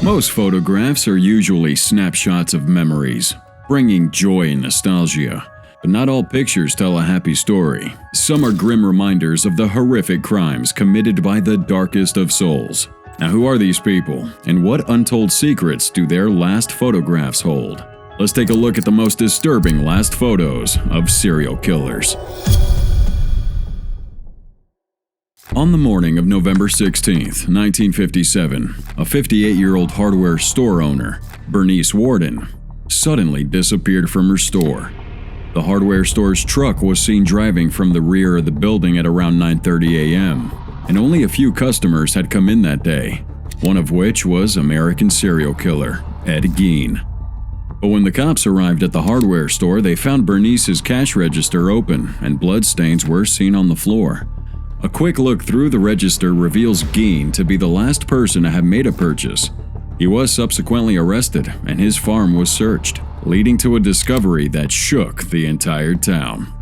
Most photographs are usually snapshots of memories, bringing joy and nostalgia. But not all pictures tell a happy story. Some are grim reminders of the horrific crimes committed by the darkest of souls. Now, who are these people, and what untold secrets do their last photographs hold? Let's take a look at the most disturbing last photos of serial killers. On the morning of November 16, 1957, a 58-year-old hardware store owner, Bernice Warden, suddenly disappeared from her store. The hardware store's truck was seen driving from the rear of the building at around 9:30 a.m., and only a few customers had come in that day, one of which was American serial killer Ed Gein. But when the cops arrived at the hardware store, they found Bernice's cash register open and bloodstains were seen on the floor. A quick look through the register reveals Gein to be the last person to have made a purchase. He was subsequently arrested and his farm was searched, leading to a discovery that shook the entire town.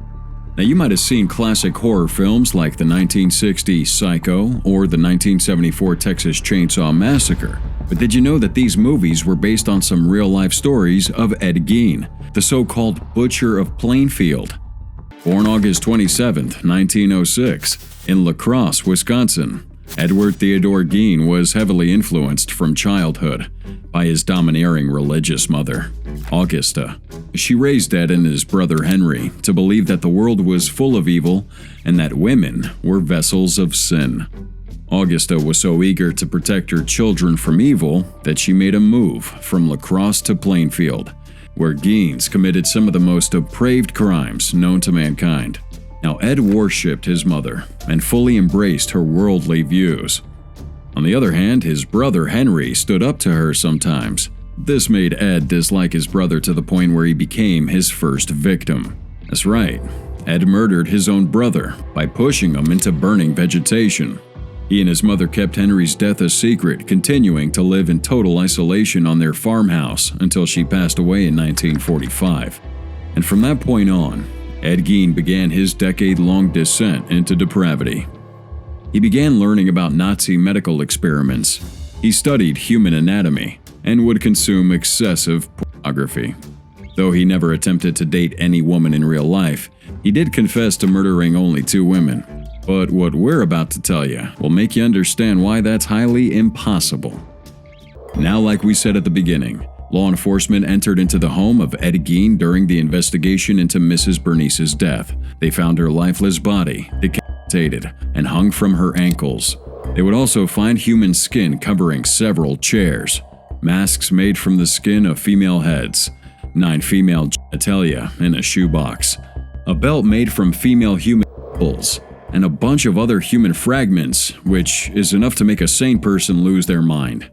Now, you might have seen classic horror films like the 1960 Psycho or the 1974 Texas Chainsaw Massacre, but did you know that these movies were based on some real-life stories of Ed Gein, the so-called Butcher of Plainfield? Born August 27, 1906, in La Crosse, Wisconsin, Edward Theodore Gein was heavily influenced from childhood by his domineering religious mother, Augusta. She raised Ed and his brother Henry to believe that the world was full of evil and that women were vessels of sin. Augusta was so eager to protect her children from evil that she made a move from La Crosse to Plainfield, where Geins committed some of the most depraved crimes known to mankind. Now, Ed worshipped his mother and fully embraced her worldly views. On the other hand, his brother Henry stood up to her sometimes. This made Ed dislike his brother to the point where he became his first victim. That's right, Ed murdered his own brother by pushing him into burning vegetation. He and his mother kept Henry's death a secret, continuing to live in total isolation on their farmhouse until she passed away in 1945. And from that point on, Ed Gein began his decade-long descent into depravity. He began learning about Nazi medical experiments. He studied human anatomy and would consume excessive pornography. Though he never attempted to date any woman in real life, he did confess to murdering only 2 women. But what we're about to tell you will make you understand why that's highly impossible. Now, like we said at the beginning, law enforcement entered into the home of Ed Gein during the investigation into Mrs. Bernice's death. They found her lifeless body, decapitated, and hung from her ankles. They would also find human skin covering several chairs, masks made from the skin of female heads, 9 female genitalia in a shoebox, a belt made from female human nipples, and a bunch of other human fragments, which is enough to make a sane person lose their mind.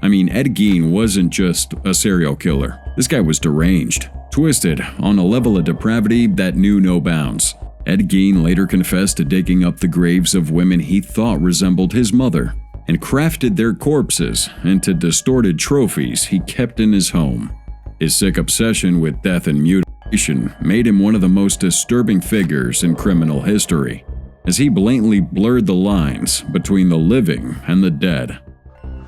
I mean, Ed Gein wasn't just a serial killer. This guy was deranged, twisted, on a level of depravity that knew no bounds. Ed Gein later confessed to digging up the graves of women he thought resembled his mother, and crafted their corpses into distorted trophies he kept in his home. His sick obsession with death and mutilation made him one of the most disturbing figures in criminal history, as he blatantly blurred the lines between the living and the dead.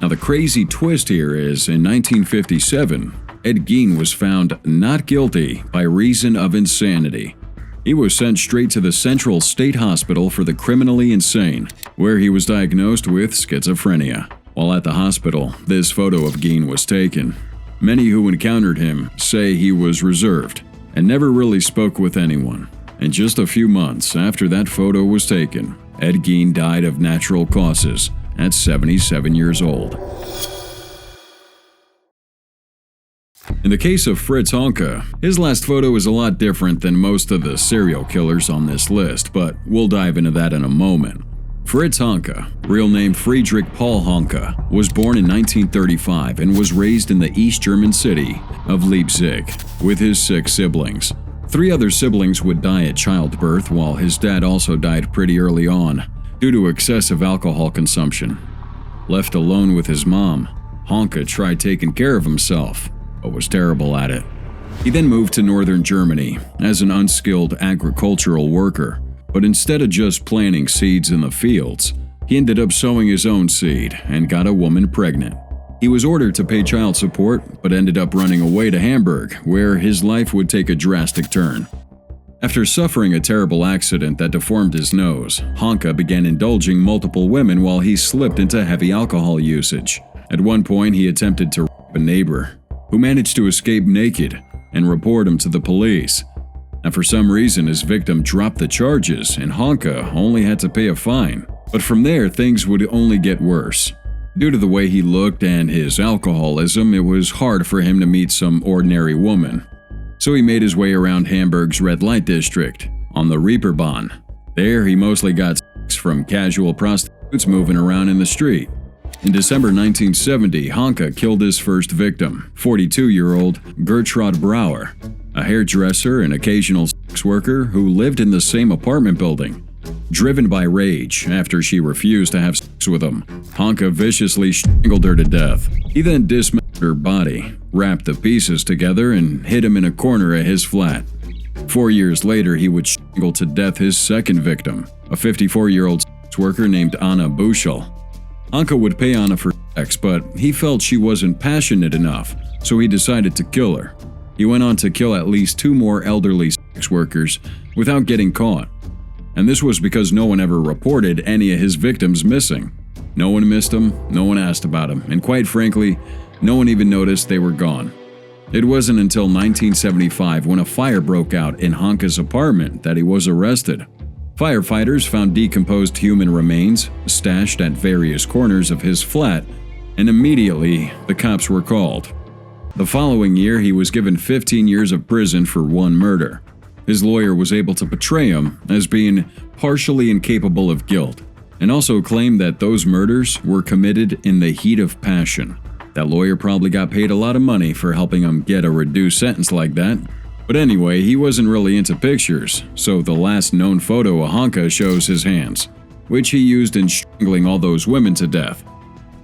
Now, the crazy twist here is, in 1957, Ed Gein was found not guilty by reason of insanity. He was sent straight to the Central State Hospital for the Criminally Insane, where he was diagnosed with schizophrenia. While at the hospital, this photo of Gein was taken. Many who encountered him say he was reserved and never really spoke with anyone. And just a few months after that photo was taken, Ed Gein died of natural causes at 77 years old. In the case of Fritz Honka, his last photo is a lot different than most of the serial killers on this list, but we'll dive into that in a moment. Fritz Honka, real name Friedrich Paul Honka, was born in 1935 and was raised in the East German city of Leipzig with his 6 siblings. 3 other siblings would die at childbirth, while his dad also died pretty early on due to excessive alcohol consumption. Left alone with his mom, Honka tried taking care of himself, but was terrible at it. He then moved to northern Germany as an unskilled agricultural worker, but instead of just planting seeds in the fields, he ended up sowing his own seed and got a woman pregnant. He was ordered to pay child support, but ended up running away to Hamburg, where his life would take a drastic turn. After suffering a terrible accident that deformed his nose, Honka began indulging multiple women while he slipped into heavy alcohol usage. At one point, he attempted to rape a neighbor, who managed to escape naked and report him to the police. Now, for some reason, his victim dropped the charges, and Honka only had to pay a fine. But from there, things would only get worse. Due to the way he looked and his alcoholism, it was hard for him to meet some ordinary woman. So he made his way around Hamburg's red light district, on the Reeperbahn. There, he mostly got sex from casual prostitutes moving around in the street. In December 1970, Honka killed his first victim, 42-year-old Gertrude Brauer, a hairdresser and occasional sex worker who lived in the same apartment building. Driven by rage after she refused to have sex with him, Honka viciously strangled her to death. He then dismembered her body, wrapped the pieces together, and hid him in a corner at his flat. 4 years later, he would strangle to death his second victim, a 54-year-old sex worker named Anna Bushel. Honka would pay Anna for sex, but he felt she wasn't passionate enough, so he decided to kill her. He went on to kill at least 2 more elderly sex workers without getting caught. And this was because no one ever reported any of his victims missing. No one missed him, no one asked about him, and quite frankly, no one even noticed they were gone. It wasn't until 1975, when a fire broke out in Honka's apartment, that he was arrested. Firefighters found decomposed human remains stashed at various corners of his flat, and immediately the cops were called. The following year, he was given 15 years of prison for one murder. His lawyer was able to portray him as being partially incapable of guilt, and also claimed that those murders were committed in the heat of passion. That lawyer probably got paid a lot of money for helping him get a reduced sentence like that. But anyway, he wasn't really into pictures, so the last known photo of Honka shows his hands, which he used in strangling all those women to death.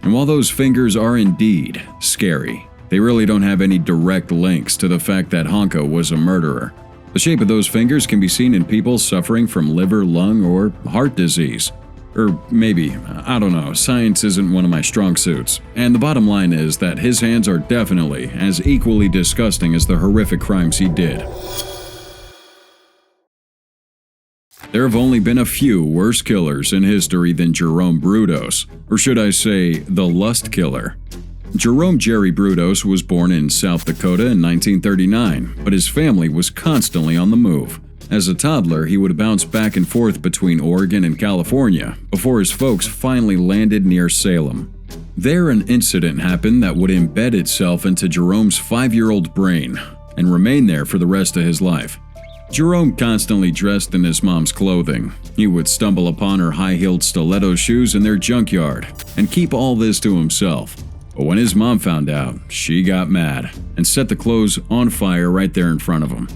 And while those fingers are indeed scary, they really don't have any direct links to the fact that Honka was a murderer. The shape of those fingers can be seen in people suffering from liver, lung, or heart disease. Or maybe, I don't know, science isn't one of my strong suits. And the bottom line is that his hands are definitely as equally disgusting as the horrific crimes he did. There have only been a few worse killers in history than Jerome Brutus, or should I say, the lust killer. Jerome Jerry Brutus was born in South Dakota in 1939, but his family was constantly on the move. As a toddler, he would bounce back and forth between Oregon and California before his folks finally landed near Salem. There, an incident happened that would embed itself into Jerome's 5-year-old brain and remain there for the rest of his life. Jerome constantly dressed in his mom's clothing. He would stumble upon her high-heeled stiletto shoes in their junkyard and keep all this to himself. But when his mom found out, she got mad and set the clothes on fire right there in front of him.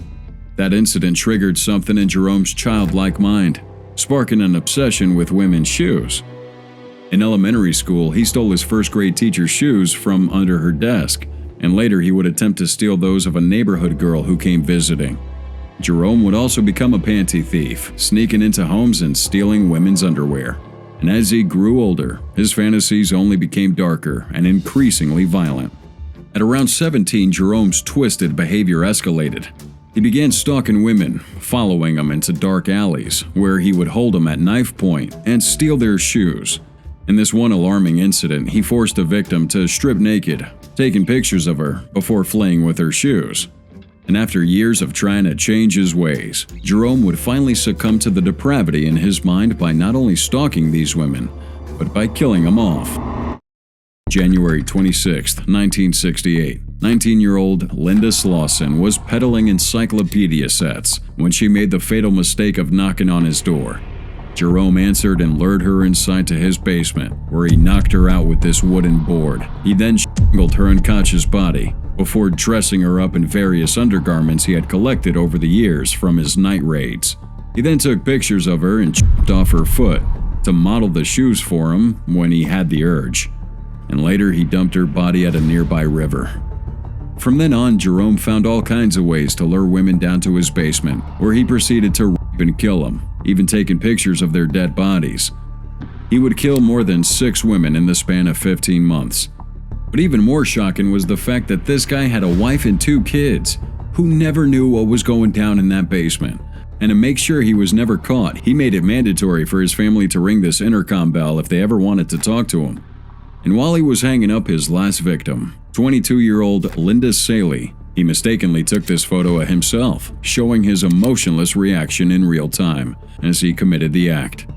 That incident triggered something in Jerome's childlike mind, sparking an obsession with women's shoes. In elementary school, he stole his first-grade teacher's shoes from under her desk, and later he would attempt to steal those of a neighborhood girl who came visiting. Jerome would also become a panty thief, sneaking into homes and stealing women's underwear. And as he grew older, his fantasies only became darker and increasingly violent. At around 17, Jerome's twisted behavior escalated. He began stalking women, following them into dark alleys, where he would hold them at knife point and steal their shoes. In this one alarming incident, he forced a victim to strip naked, taking pictures of her before fleeing with her shoes. And after years of trying to change his ways, Jerome would finally succumb to the depravity in his mind by not only stalking these women, but by killing them off. January 26, 1968, 19-year-old Linda Slauson was peddling encyclopedia sets when she made the fatal mistake of knocking on his door. Jerome answered and lured her inside to his basement, where he knocked her out with this wooden board. He then strangled her unconscious body, before dressing her up in various undergarments he had collected over the years from his night raids. He then took pictures of her and chopped off her foot to model the shoes for him when he had the urge. And later he dumped her body at a nearby river. From then on, Jerome found all kinds of ways to lure women down to his basement, where he proceeded to rape and kill them, even taking pictures of their dead bodies. He would kill more than 6 women in the span of 15 months. But even more shocking was the fact that this guy had a wife and 2 kids who never knew what was going down in that basement. And to make sure he was never caught, he made it mandatory for his family to ring this intercom bell if they ever wanted to talk to him. And while he was hanging up his last victim, 22-year-old Linda Saley, he mistakenly took this photo of himself, showing his emotionless reaction in real time as he committed the act.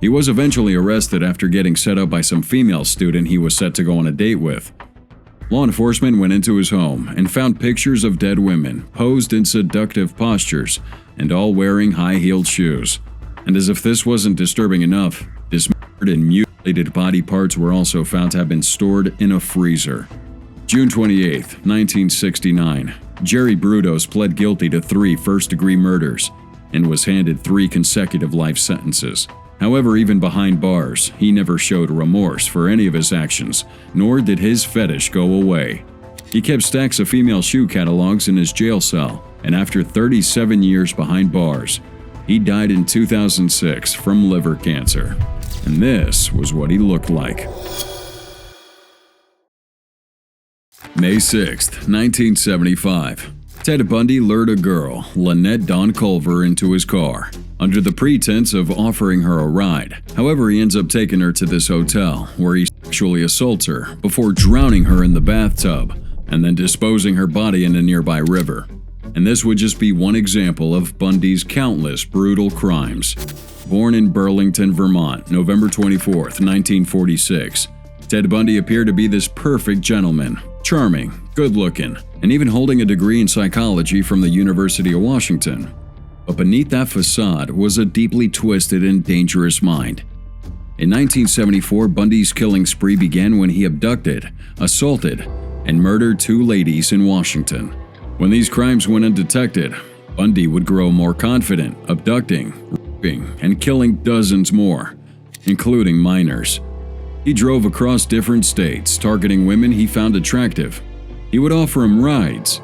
He was eventually arrested after getting set up by some female student he was set to go on a date with. Law enforcement went into his home and found pictures of dead women posed in seductive postures and all wearing high-heeled shoes. And as if this wasn't disturbing enough, dismembered and mutilated body parts were also found to have been stored in a freezer. June 28, 1969, Jerome Brutus pled guilty to 3 first-degree murders and was handed 3 consecutive life sentences. However, even behind bars, he never showed remorse for any of his actions, nor did his fetish go away. He kept stacks of female shoe catalogs in his jail cell, and after 37 years behind bars, he died in 2006 from liver cancer. And this was what he looked like. May 6, 1975. Ted Bundy lured a girl, Lynette Dawn Culver, into his car, under the pretense of offering her a ride. However, he ends up taking her to this hotel, where he sexually assaults her before drowning her in the bathtub, and then disposing her body in a nearby river. And this would just be one example of Bundy's countless brutal crimes. Born in Burlington, Vermont, November 24, 1946, Ted Bundy appeared to be this perfect gentleman, charming, good-looking, and even holding a degree in psychology from the University of Washington. But beneath that facade was a deeply twisted and dangerous mind. In 1974, Bundy's killing spree began when he abducted, assaulted, and murdered 2 ladies in Washington. When these crimes went undetected, Bundy would grow more confident, abducting, raping, and killing dozens more, including minors. He drove across different states, targeting women he found attractive. He would offer them rides,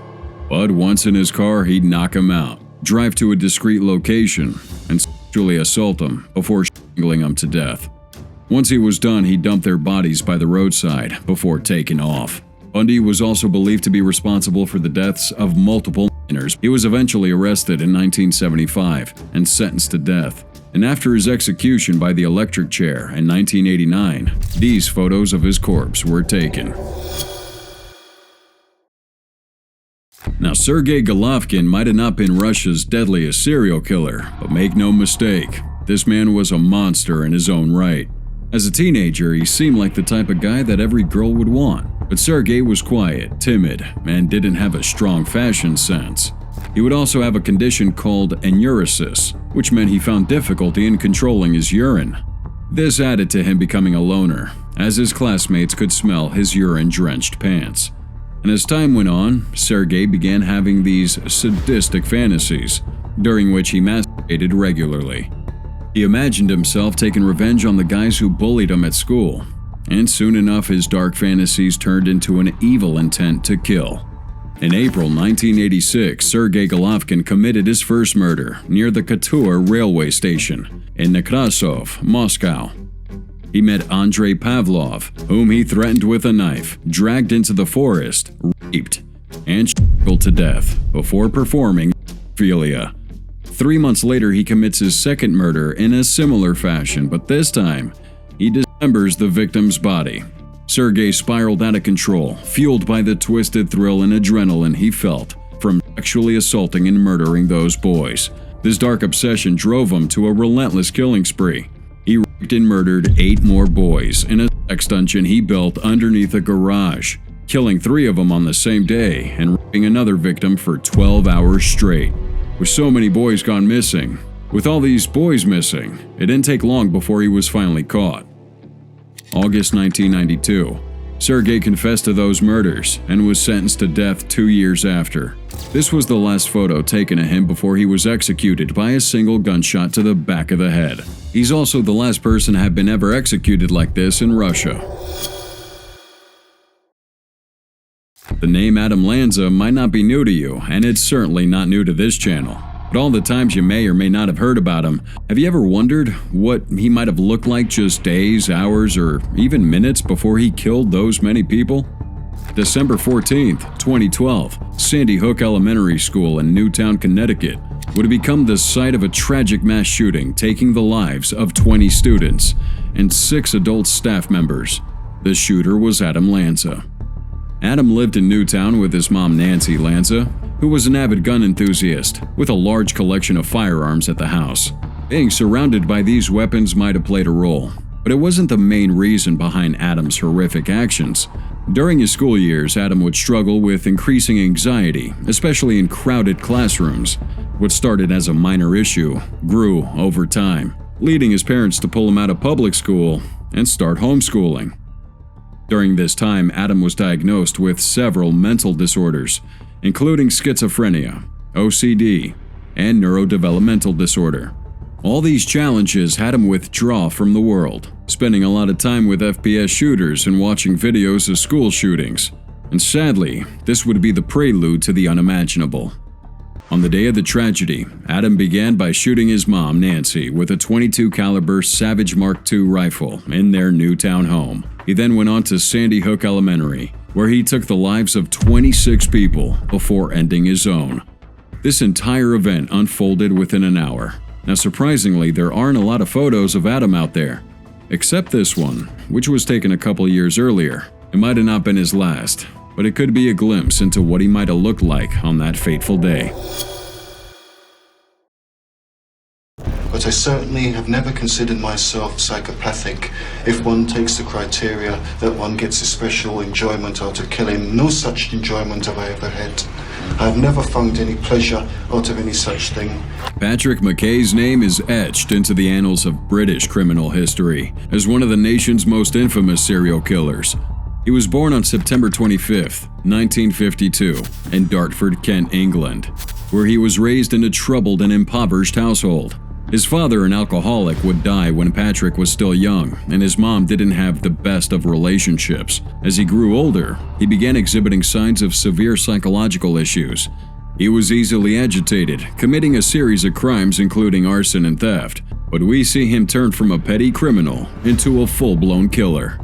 but once in his car, he'd knock them out, drive to a discreet location, and sexually assault them before strangling them to death. Once he was done, he dumped their bodies by the roadside before taking off. Bundy was also believed to be responsible for the deaths of multiple minors. He was eventually arrested in 1975 and sentenced to death. And after his execution by the electric chair in 1989, these photos of his corpse were taken. Now, Sergey Golovkin might have not been Russia's deadliest serial killer, but make no mistake, this man was a monster in his own right. As a teenager, he seemed like the type of guy that every girl would want, but Sergey was quiet, timid, and didn't have a strong fashion sense. He would also have a condition called endorse, which meant he found difficulty in controlling his urine. This added to him becoming a loner, as his classmates could smell his urine-drenched pants. And as time went on, Sergey began having these sadistic fantasies, during which he masturbated regularly. He imagined himself taking revenge on the guys who bullied him at school, and soon enough his dark fantasies turned into an evil intent to kill. In April 1986, Sergey Golovkin committed his first murder near the Kotur railway station in Nekrasov, Moscow. He met Andrei Pavlov, whom he threatened with a knife, dragged into the forest, raped, and strangled to death before performing pedophilia. 3 months later, he commits his second murder in a similar fashion, but this time, he dismembers the victim's body. Sergey spiraled out of control, fueled by the twisted thrill and adrenaline he felt from sexually assaulting and murdering those boys. This dark obsession drove him to a relentless killing spree. He raped and murdered 8 more boys in a sex dungeon he built underneath a garage, killing 3 of them on the same day and raping another victim for 12 hours straight. With so many boys gone missing, with all these boys missing, it didn't take long before he was finally caught. August 1992, Sergey confessed to those murders and was sentenced to death 2 years after. This was the last photo taken of him before he was executed by a single gunshot to the back of the head. He's also the last person to have been ever executed like this in Russia. The name Adam Lanza might not be new to you, and it's certainly not new to this channel. But all the times you may or may not have heard about him, have you ever wondered what he might have looked like just days, hours, or even minutes before he killed those many people? December 14, 2012, Sandy Hook Elementary School in Newtown, Connecticut, would become the site of a tragic mass shooting taking the lives of 20 students and 6 adult staff members. The shooter was Adam Lanza. Adam lived in Newtown with his mom Nancy Lanza, who was an avid gun enthusiast with a large collection of firearms at the house. Being surrounded by these weapons might have played a role, but it wasn't the main reason behind Adam's horrific actions. During his school years, Adam would struggle with increasing anxiety, especially in crowded classrooms. What started as a minor issue grew over time, leading his parents to pull him out of public school and start homeschooling. During this time, Adam was diagnosed with several mental disorders, including schizophrenia, OCD, and neurodevelopmental disorder. All these challenges had him withdraw from the world, spending a lot of time with FPS shooters and watching videos of school shootings. And sadly, this would be the prelude to the unimaginable. On the day of the tragedy, Adam began by shooting his mom, Nancy, with a .22 caliber Savage Mark II rifle in their Newtown home. He then went on to Sandy Hook Elementary, where he took the lives of 26 people before ending his own. This entire event unfolded within an hour. Now surprisingly, there aren't a lot of photos of Adam out there, except this one, which was taken a couple years earlier. It might have not been his last, but it could be a glimpse into what he might have looked like on that fateful day. But I certainly have never considered myself psychopathic. If one takes the criteria that one gets a special enjoyment out of killing, no such enjoyment have I ever had. I have never found any pleasure out of any such thing. Patrick McKay's name is etched into the annals of British criminal history as one of the nation's most infamous serial killers. He was born on September 25, 1952, in Dartford, Kent, England, where he was raised in a troubled and impoverished household. His father, an alcoholic, would die when Patrick was still young, and his mom didn't have the best of relationships. As he grew older, he began exhibiting signs of severe psychological issues. He was easily agitated, committing a series of crimes including arson and theft, but we see him turn from a petty criminal into a full-blown killer.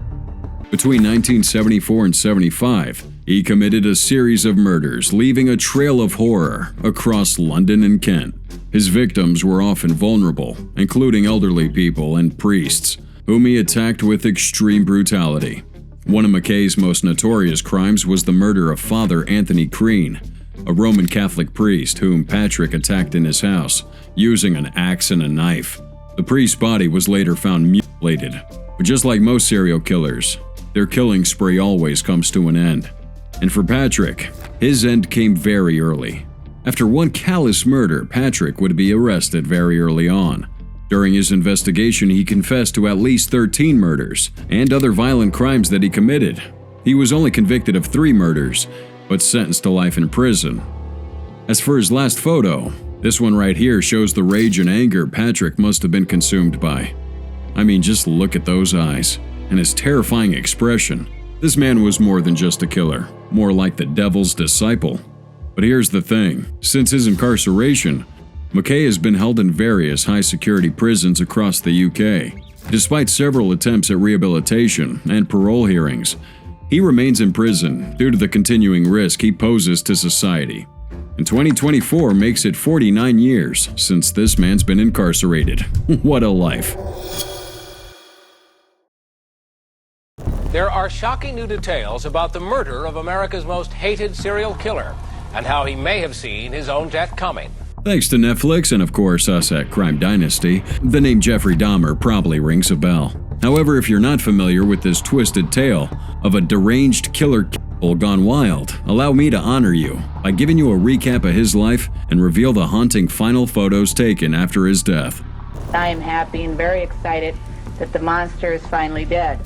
Between 1974 and 75, he committed a series of murders, leaving a trail of horror across London and Kent. His victims were often vulnerable, including elderly people and priests, whom he attacked with extreme brutality. One of McKay's most notorious crimes was the murder of Father Anthony Crean, a Roman Catholic priest whom Patrick attacked in his house, using an axe and a knife. The priest's body was later found mutilated, but just like most serial killers, their killing spree always comes to an end. And for Patrick, his end came very early. After one callous murder, Patrick would be arrested very early on. During his investigation, he confessed to at least 13 murders and other violent crimes that he committed. He was only convicted of 3 murders, but sentenced to life in prison. As for his last photo, this one right here shows the rage and anger Patrick must have been consumed by. I mean, just look at those eyes and his terrifying expression. This man was more than just a killer, more like the devil's disciple. But here's the thing, since his incarceration, McKay has been held in various high-security prisons across the UK. Despite several attempts at rehabilitation and parole hearings, he remains in prison due to the continuing risk he poses to society. And 2024 makes it 49 years since this man's been incarcerated. What a life. There are shocking new details about the murder of America's most hated serial killer and how he may have seen his own death coming. Thanks to Netflix and of course us at Crime Dynasty, the name Jeffrey Dahmer probably rings a bell. However, if you're not familiar with this twisted tale of a deranged killer gone wild, allow me to honor you by giving you a recap of his life and reveal the haunting final photos taken after his death. I am happy and very excited that the monster is finally dead.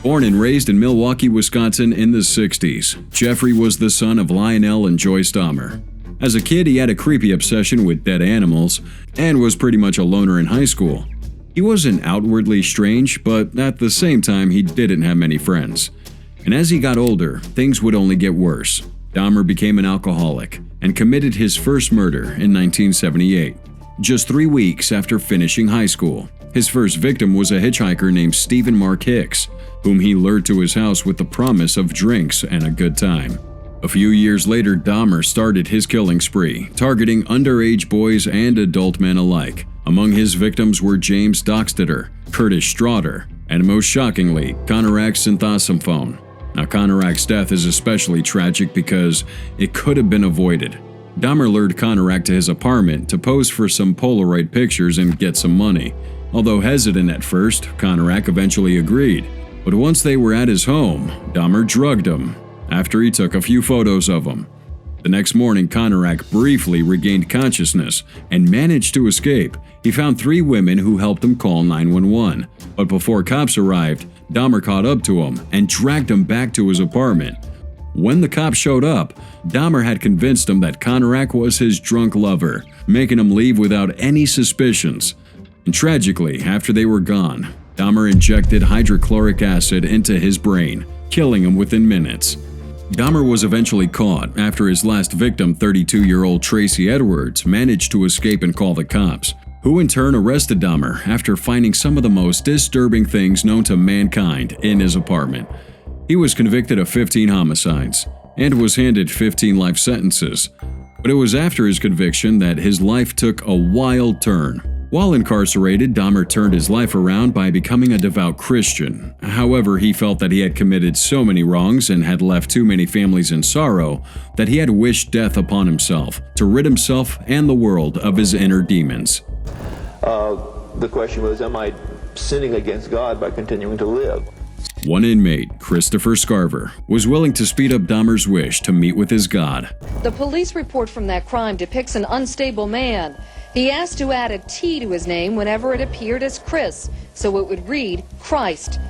Born and raised in Milwaukee, Wisconsin in the 60s, Jeffrey was the son of Lionel and Joyce Dahmer. As a kid, he had a creepy obsession with dead animals and was pretty much a loner in high school. He wasn't outwardly strange, but at the same time, he didn't have many friends. And as he got older, things would only get worse. Dahmer became an alcoholic and committed his first murder in 1978. just 3 weeks after finishing high school. His first victim was a hitchhiker named Stephen Mark Hicks, whom he lured to his house with the promise of drinks and a good time. A few years later, Dahmer started his killing spree, targeting underage boys and adult men alike. Among his victims were James Dockstader, Curtis Straughter, and most shockingly, Konorak Synthosomphone. Now, Konorak's death is especially tragic because it could have been avoided. Dahmer lured Konorak to his apartment to pose for some Polaroid pictures and get some money. Although hesitant at first, Konorak eventually agreed. But once they were at his home, Dahmer drugged him after he took a few photos of him. The next morning, Konorak briefly regained consciousness and managed to escape. He found 3 women who helped him call 911. But before cops arrived, Dahmer caught up to him and dragged him back to his apartment. When the cops showed up, Dahmer had convinced him that Konorak was his drunk lover, making him leave without any suspicions. And tragically, after they were gone, Dahmer injected hydrochloric acid into his brain, killing him within minutes. Dahmer was eventually caught after his last victim, 32-year-old Tracy Edwards, managed to escape and call the cops, who in turn arrested Dahmer after finding some of the most disturbing things known to mankind in his apartment. He was convicted of 15 homicides and was handed 15 life sentences. But it was after his conviction that his life took a wild turn. While incarcerated, Dahmer turned his life around by becoming a devout Christian. However, he felt that he had committed so many wrongs and had left too many families in sorrow that he had wished death upon himself to rid himself and the world of his inner demons. The question was, am I sinning against God by continuing to live? One inmate, Christopher Scarver, was willing to speed up Dahmer's wish to meet with his God. The police report from that crime depicts an unstable man. He asked to add a T to his name whenever it appeared as Chris, so it would read Christ.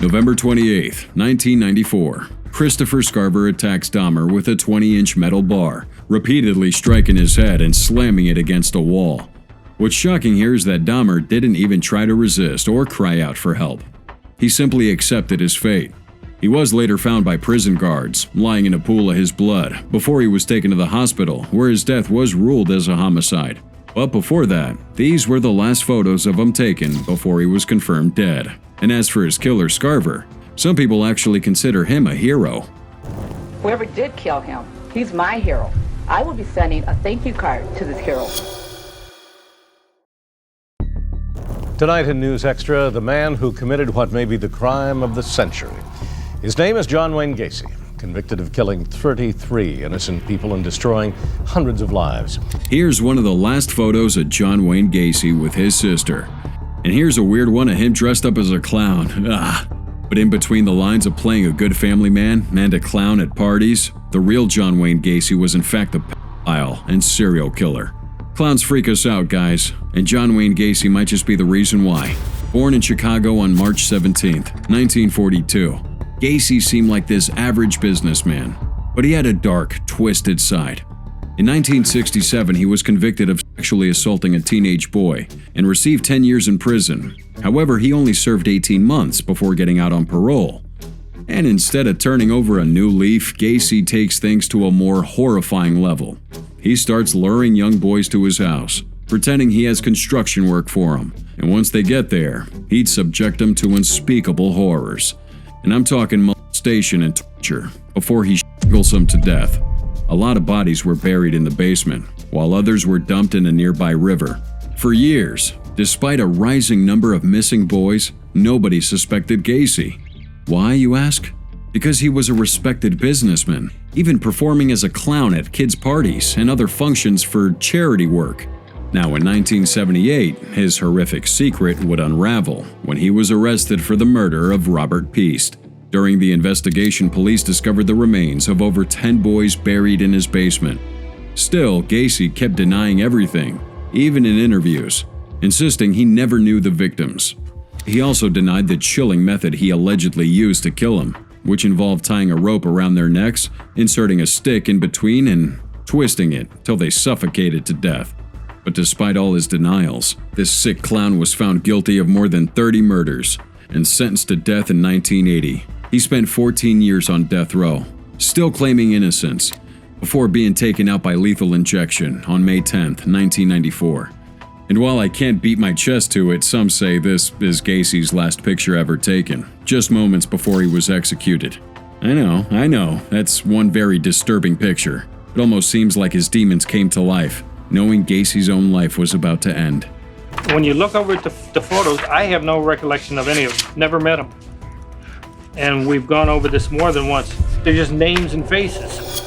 November 28, 1994. Christopher Scarver attacks Dahmer with a 20-inch metal bar, repeatedly striking his head and slamming it against a wall. What's shocking here is that Dahmer didn't even try to resist or cry out for help. He simply accepted his fate. He was later found by prison guards, lying in a pool of his blood, before he was taken to the hospital, where his death was ruled as a homicide. But before that, these were the last photos of him taken before he was confirmed dead. And as for his killer, Scarver, some people actually consider him a hero. Whoever did kill him, he's my hero. I will be sending a thank you card to this hero. Tonight in News Extra, the man who committed what may be the crime of the century. His name is John Wayne Gacy, convicted of killing 33 innocent people and destroying hundreds of lives. Here's one of the last photos of John Wayne Gacy with his sister. And here's a weird one of him dressed up as a clown. But in between the lines of playing a good family man and a clown at parties, the real John Wayne Gacy was in fact a pedophile and serial killer. Clowns freak us out, guys, and John Wayne Gacy might just be the reason why. Born in Chicago on March 17, 1942, Gacy seemed like this average businessman, but he had a dark, twisted side. In 1967, he was convicted of sexually assaulting a teenage boy and received 10 years in prison. However, he only served 18 months before getting out on parole. And instead of turning over a new leaf, Gacy takes things to a more horrifying level. He starts luring young boys to his house, pretending he has construction work for them, and once they get there, he'd subject them to unspeakable horrors. And I'm talking molestation and torture, before he strangles them to death. A lot of bodies were buried in the basement, while others were dumped in a nearby river. For years, despite a rising number of missing boys, nobody suspected Gacy. Why, you ask? Because he was a respected businessman, even performing as a clown at kids' parties and other functions for charity work. Now, in 1978, his horrific secret would unravel when he was arrested for the murder of Robert Piest. During the investigation, police discovered the remains of over 10 boys buried in his basement. Still, Gacy kept denying everything, even in interviews, insisting he never knew the victims. He also denied the chilling method he allegedly used to kill him, which involved tying a rope around their necks, inserting a stick in between, and twisting it till they suffocated to death. But despite all his denials, this sick clown was found guilty of more than 30 murders and sentenced to death in 1980. He spent 14 years on death row, still claiming innocence, before being taken out by lethal injection on May 10, 1994. And while I can't beat my chest to it, some say this is Gacy's last picture ever taken, just moments before he was executed. I know, that's one very disturbing picture. It almost seems like his demons came to life, knowing Gacy's own life was about to end. When you look over at the photos, I have no recollection of any of them. Never met them. And we've gone over this more than once. They're just names and faces.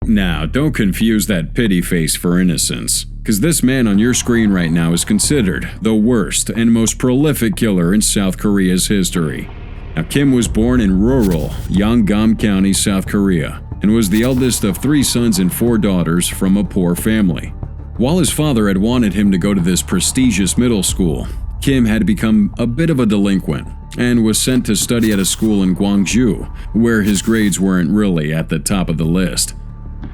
Now, don't confuse that pity face for innocence, because this man on your screen right now is considered the worst and most prolific killer in South Korea's history. Now, Kim was born in rural Yeonggam County, South Korea, and was the eldest of 3 sons and 4 daughters from a poor family. While his father had wanted him to go to this prestigious middle school, Kim had become a bit of a delinquent and was sent to study at a school in Gwangju, where his grades weren't really at the top of the list.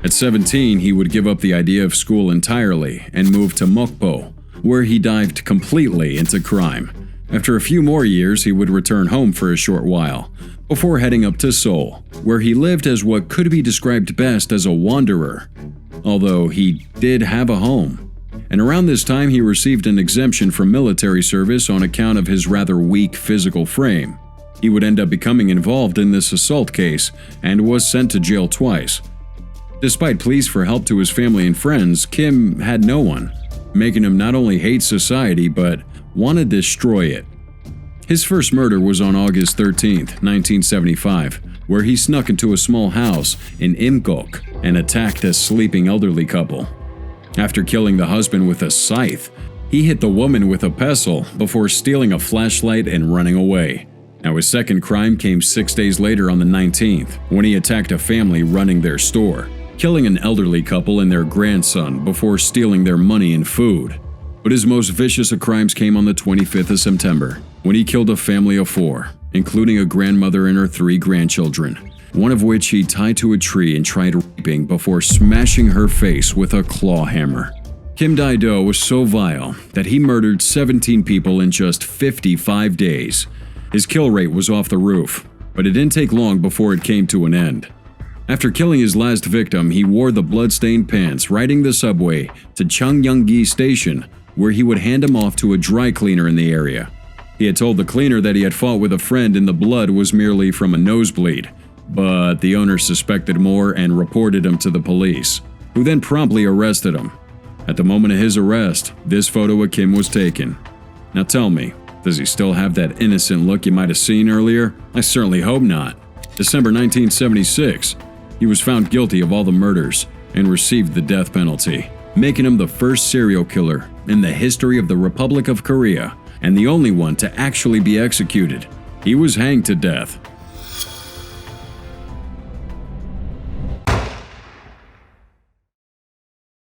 At 17, he would give up the idea of school entirely and move to Mokpo, where he dived completely into crime. After a few more years, he would return home for a short while, before heading up to Seoul, where he lived as what could be described best as a wanderer, although he did have a home. And around this time, he received an exemption from military service on account of his rather weak physical frame. He would end up becoming involved in this assault case and was sent to jail twice. Despite pleas for help to his family and friends, Kim had no one, making him not only hate society but want to destroy it. His first murder was on August 13, 1975, where he snuck into a small house in Imgok and attacked a sleeping elderly couple. After killing the husband with a scythe, he hit the woman with a pestle before stealing a flashlight and running away. Now, his second crime came 6 days later on the 19th, when he attacked a family running their store, killing an elderly couple and their grandson before stealing their money and food. But his most vicious of crimes came on the 25th of September, when he killed a family of 4, including a grandmother and her 3 grandchildren, one of which he tied to a tree and tried raping before smashing her face with a claw hammer. Kim Dae-do was so vile that he murdered 17 people in just 55 days. His kill rate was off the roof, but it didn't take long before it came to an end. After killing his last victim, he wore the blood-stained pants, riding the subway to Cheongyeonggi Station, where he would hand him off to a dry cleaner in the area. He had told the cleaner that he had fought with a friend and the blood was merely from a nosebleed, but the owner suspected more and reported him to the police, who then promptly arrested him. At the moment of his arrest, this photo of Kim was taken. Now tell me, does he still have that innocent look you might have seen earlier? I certainly hope not. December 1976, he was found guilty of all the murders and received the death penalty, making him the first serial killer in the history of the Republic of Korea and the only one to actually be executed. He was hanged to death